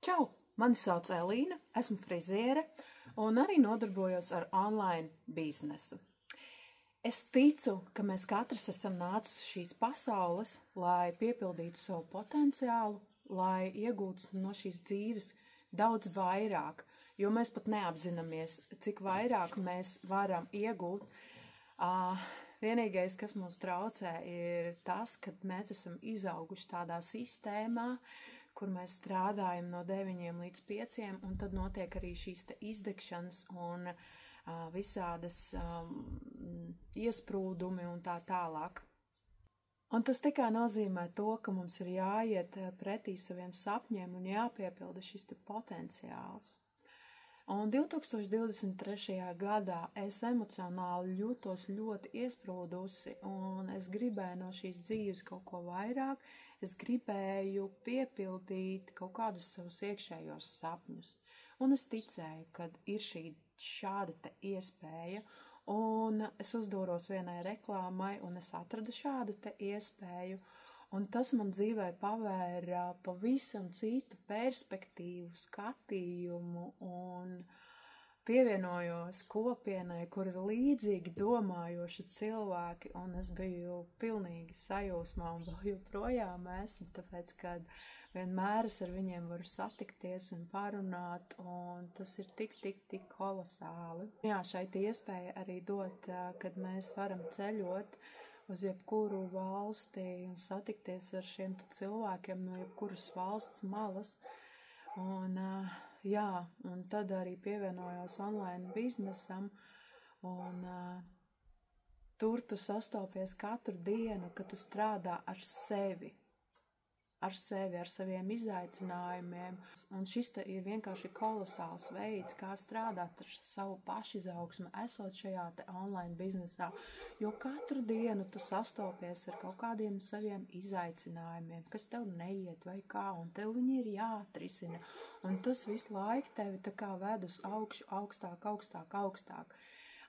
Čau! Mani sauc Elīna, esmu friziere un arī nodarbojos ar online biznesu. Es ticu, ka mēs katrs esam nācis uz šīs pasaules, lai piepildītu savu potenciālu, lai iegūtu no šīs dzīves daudz vairāk, jo mēs pat neapzināmies, cik vairāk mēs varam iegūt. Vienīgais, kas mums traucē, ir tas, ka mēs esam izauguši tādā sistēmā, kur mēs strādājam no 9 līdz 5, un tad notiek arī šīs te izdegšanas un visādas iesprūdumi un tā tālāk. Un tas tikai nozīmē to, ka mums ir jāiet pretī saviem sapņiem un jāpiepilda šis te potenciāls. Un 2023. gadā es emocionāli jūtos ļoti iesprūdusi, un es gribēju no šīs dzīves kaut ko vairāk. Es gribēju piepildīt kaut kādus savus iekšējos sapņus. Un es ticēju, ka ir šāda te iespēja, un es uzdūros vienai reklāmai, un es atradu šādu te iespēju. Un tas man dzīvē pavēra pavisam citu perspektīvu, skatījumu un pievienojos kopienai, kur ir līdzīgi domājoši cilvēki, un es biju pilnīgi sajūsmā un vēl joprojām esmu, tāpēc, kad vienmēr es ar viņiem varu satikties un parunāt, un tas ir tik kolosāli. Jā, šeit iespēja arī dot, kad mēs varam ceļot uz jebkuru valsti un satikties ar šiem cilvēkiem no jebkuras valsts malas. Un tad arī pievienojos online biznesam, un tur tu sastopies katru dienu, kad tu strādā ar sevi, ar saviem izaicinājumiem. Un šis te ir vienkārši kolosāls veids, kā strādāt ar savu pašizaugsmu, esot šajā te online biznesā. Jo katru dienu tu sastopies ar kaut kādiem saviem izaicinājumiem, kas tev neiet vai kā, un tev viņi ir jāatrisina. Un tas visu laiku tevi tā kā ved uz augšu, augstāk.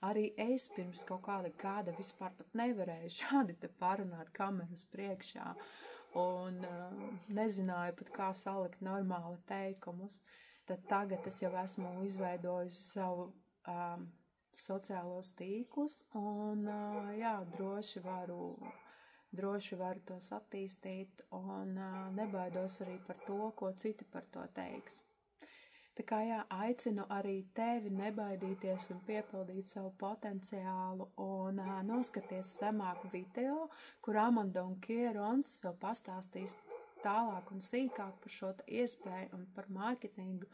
Arī es pirms kaut kāda gada vispār pat nevarēju šādi te parunāt kameras priekšā. Un nezināju pat, kā salikt normāli teikumus, tad tagad es jau esmu izveidojusi savu sociālos tīklus un droši varu tos attīstīt un nebaidos arī par to, ko citi par to teiks. Tā kā aicinu arī tevi nebaidīties un piepildīt savu potenciālu un noskaties zemāku video, kur Amanda un Kierons vēl pastāstīs tālāk un sīkāk par šo iespēju un par mārketingu.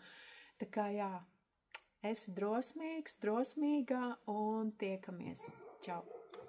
Tā kā esi drosmīgs, drosmīgā un tiekamies. Čau!